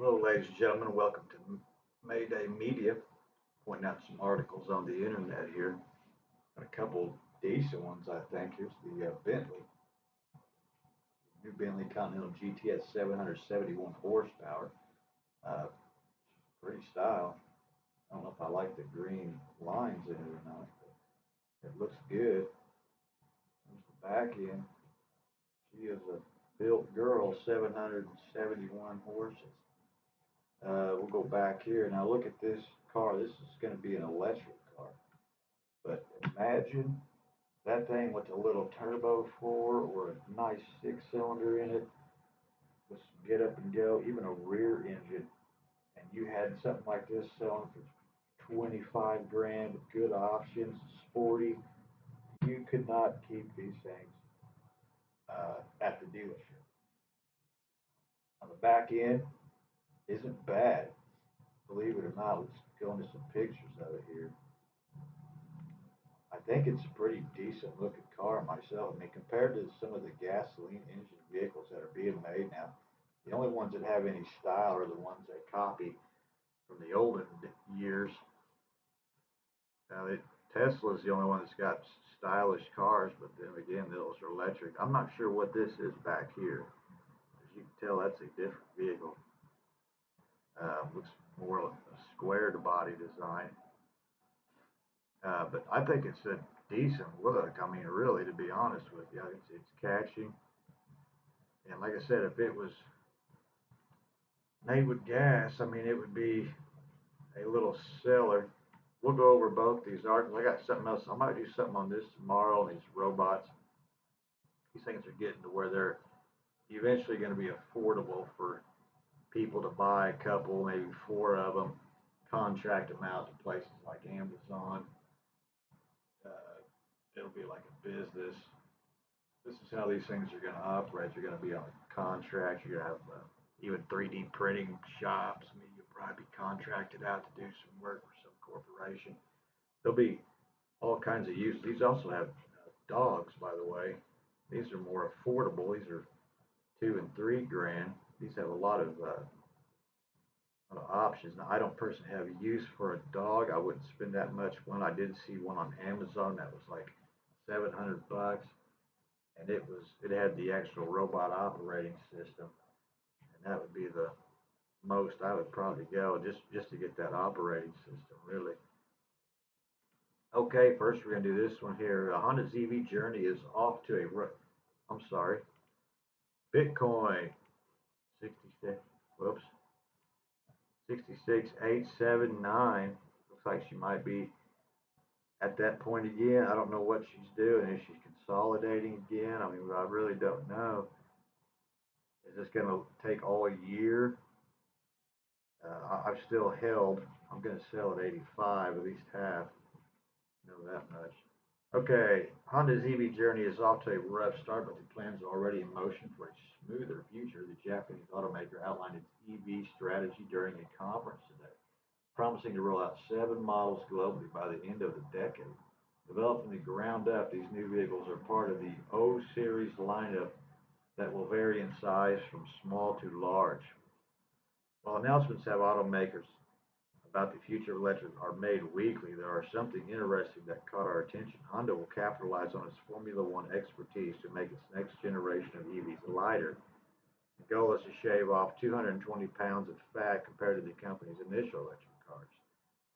Hello, ladies and gentlemen. Welcome to Mayday Media. Pointing out some articles on the internet here. Got a couple decent ones, I think. Here's the Bentley, new Bentley Continental GT has 771 horsepower. Uh, Pretty style. I don't know if I like the green lines in it or not, but it looks good. There's the back end. She is a built girl, 771 horses. We'll go back here. Now look at this car. This is going to be an electric car. But imagine that thing with a little turbo four or a nice six cylinder in it with some get up and go, even a rear engine, and you had something like this selling for 25 grand with good options, sporty. You could not keep these things at the dealership. On the back end isn't bad, believe it or not. Let's go into some pictures of it here. I think it's a pretty decent looking car myself. I mean, compared to some of the gasoline engine vehicles that are being made now, the only ones that have any style are the ones they copy from the olden years. Now, Tesla's the only one that's got stylish cars, but then again, those are electric. I'm not sure what this is back here. As you can tell, that's a different vehicle. Looks more like a square to body design. But I think it's a decent look. I mean, really, to be honest with you, it's catchy. And like I said, if it was made with gas, I mean, it would be a little seller. We'll go over both these articles. I got something else. I might do something on this tomorrow on these robots. These things are getting to where they're eventually going to be affordable for people to buy a couple, maybe four of them, contract them out to places like Amazon. It'll be like a business. This is how these things are going to operate. You're going to be on a contract. You're going to have even 3D printing shops. I mean, you'll probably be contracted out to do some work for some corporation. There'll be all kinds of uses. These also have dogs, by the way. These are more affordable. These are 2 and 3 grand. These have a lot of options. Now, I don't personally have use for a dog. I wouldn't spend that much. One I did see one on Amazon that was like $700, and it had the actual robot operating system, and that would be the most I would probably go just to get that operating system really. Okay, first we're gonna do this one here. Honda's EV journey is off to a. I'm sorry, Bitcoin 66. Whoops, 66879. Looks like she might be at that point again. I don't know what she's doing. Is she consolidating again? I mean, I really don't know. Is this going to take all year? I've still held. I'm going to sell at 85, at least half. Know that much. Okay, Honda's EV journey is off to a rough start, but the plans are already in motion for a smoother future. The Japanese automaker outlined its EV strategy during a conference today, promising to roll out 7 models globally by the end of the decade. Developed from the ground up, these new vehicles are part of the O Series lineup that will vary in size from small to large. While announcements have automakers about the future of electric are made weekly, there are something interesting that caught our attention. Honda will capitalize on its Formula One expertise to make its next generation of EVs lighter. The goal is to shave off 220 pounds of fat compared to the company's initial electric cars.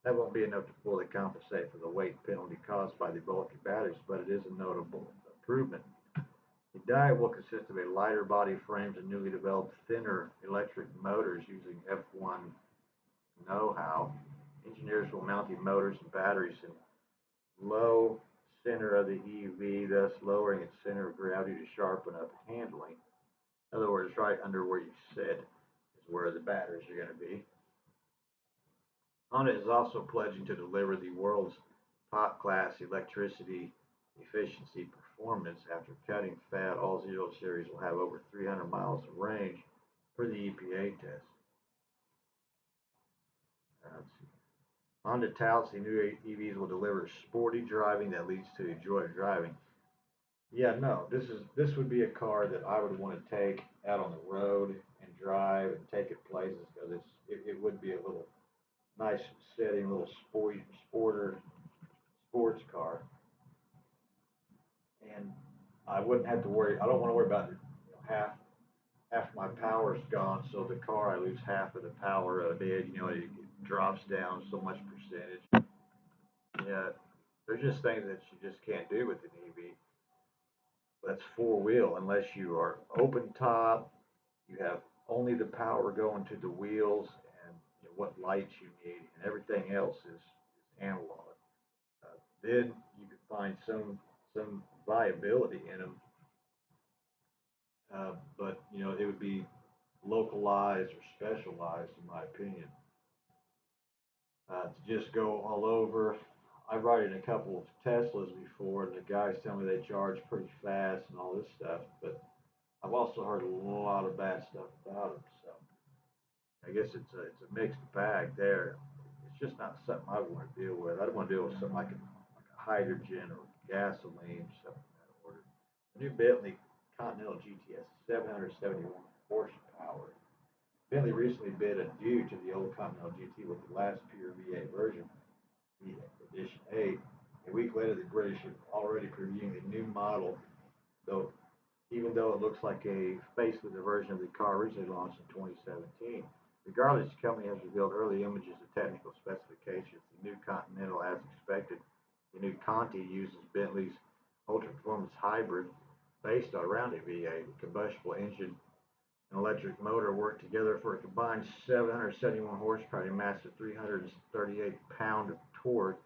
That won't be enough to fully compensate for the weight penalty caused by the bulky batteries, but it is a notable improvement. The diet will consist of a lighter body frames and newly developed thinner electric motors using F1 know-how. Engineers will mount the motors and batteries in low center of the EV, thus lowering its center of gravity to sharpen up handling. In other words, right under where you sit is where the batteries are going to be. Honda is also pledging to deliver the world's top class electricity efficiency performance. After cutting fat, all Zero Series will have over 300 miles of range per the EPA test. Let's see. Honda touts the new EVs will deliver sporty driving that leads to joy driving. Yeah, no, this would be a car that I would want to take out on the road and drive and take it places because it would be a little nice setting, little sports car, and I wouldn't have to worry. I don't want to worry about half my power's gone, so the car I lose half of the power of it. It drops down so much percentage. Yeah, there's just things that you just can't do with an EV. That's four wheel unless you are open top. You have only the power going to the wheels and what lights you need, and everything else is analog. Then you can find some viability in them, but it would be localized or specialized, in my opinion. To just go all over. I've ridden a couple of Teslas before, and the guys tell me they charge pretty fast and all this stuff, but I've also heard a lot of bad stuff about them. So I guess it's a mixed bag there. It's just not something I want to deal with. I don't want to deal with something like a hydrogen or gasoline, something of that order. The new Bentley Continental GTS 771 horsepower. Bentley recently bid adieu to the old Continental GT with the last pure V8 version, the Edition 8. A week later, the British are already previewing a new model, though even though it looks like a facelift version of the car originally launched in 2017. Regardless, the company has revealed early images of technical specifications. The new Continental, as expected, the new Conti uses Bentley's ultra-performance hybrid based around a V8 combustible engine and electric motor work together for a combined 771 horsepower and a massive 338 pound of torque.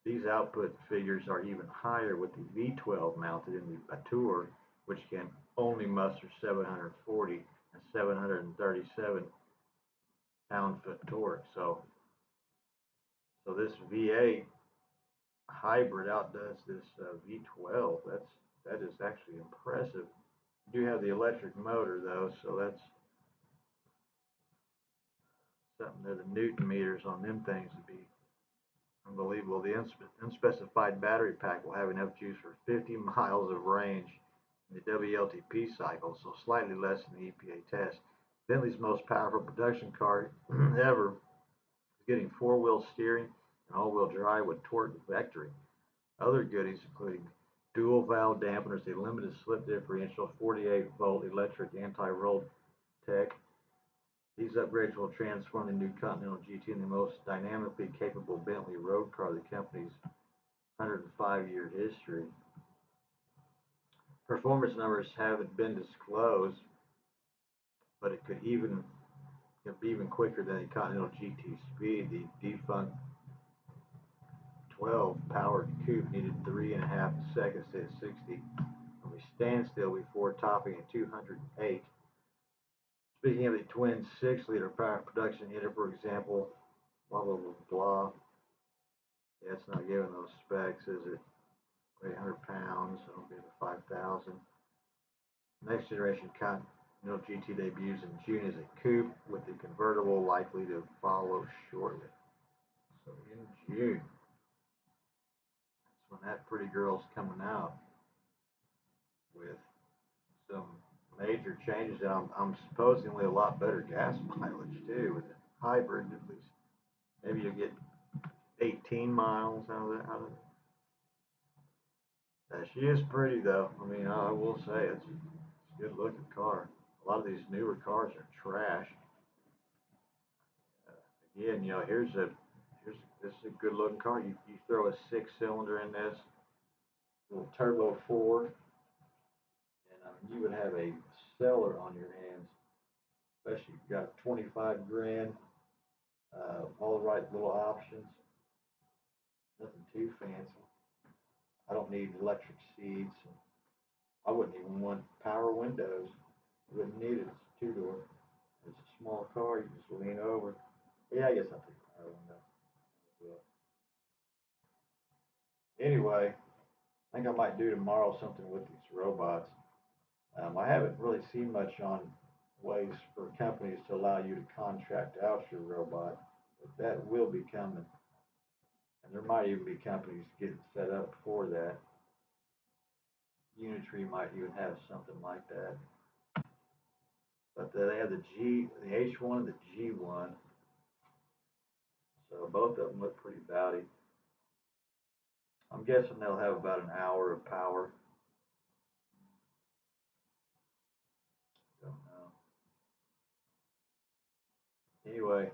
These output figures are even higher with the V12 mounted in the Tour, which can only muster 740 and 737 pound-foot torque. So this V8 hybrid outdoes this V12. That is actually impressive. You do have the electric motor though, so that's something that the Newton meters on them things would be unbelievable. The unspecified battery pack will have enough juice for 50 miles of range in the WLTP cycle, so slightly less than the EPA test. Bentley's most powerful production car ever is getting four-wheel steering and all-wheel drive with torque vectoring. Other goodies including dual valve dampeners, a limited slip differential, 48-volt electric anti-roll tech. These upgrades will transform the new Continental GT into the most dynamically capable Bentley road car of the company's 105-year history. Performance numbers haven't been disclosed, but it could be even quicker than the Continental GT Speed. The defunct 12-powered coupe needed 3.5 seconds to hit 60 from a standstill before topping at 208. Speaking of the twin 6-liter power production unit, for example, blah, blah, blah, blah. Yeah, it's not giving those specs, is it? 800 pounds, so it'll be the 5,000. Next generation Continental GT debuts in June as a coupe with the convertible likely to follow shortly. So in June, that's when that pretty girl's coming out with some major changes. And I'm supposedly a lot better gas mileage too with a hybrid at least. Maybe you'll get 18 miles out of that. She is pretty though. I mean, I will say it's a good looking car. A lot of these newer cars are trash. Again, here's this is a good looking car. You throw a 6-cylinder in this little turbo 4, and you would have a seller on your hands. Especially if you got 25 grand, all the right little options. Nothing too fancy. I don't need electric seats. I wouldn't even want power windows. I wouldn't need it. It's a two-door. It's a small car. You just lean over. Yeah, I guess I'll take the power window. Anyway, I think I might do tomorrow something with these robots. I haven't really seen much on ways for companies to allow you to contract out your robot, but that will be coming. And there might even be companies getting set up for that. Unitree might even have something like that. But they have the H1 and the G1. So both of them look pretty bowdy. I'm guessing they'll have about an hour of power. Don't know. Anyway,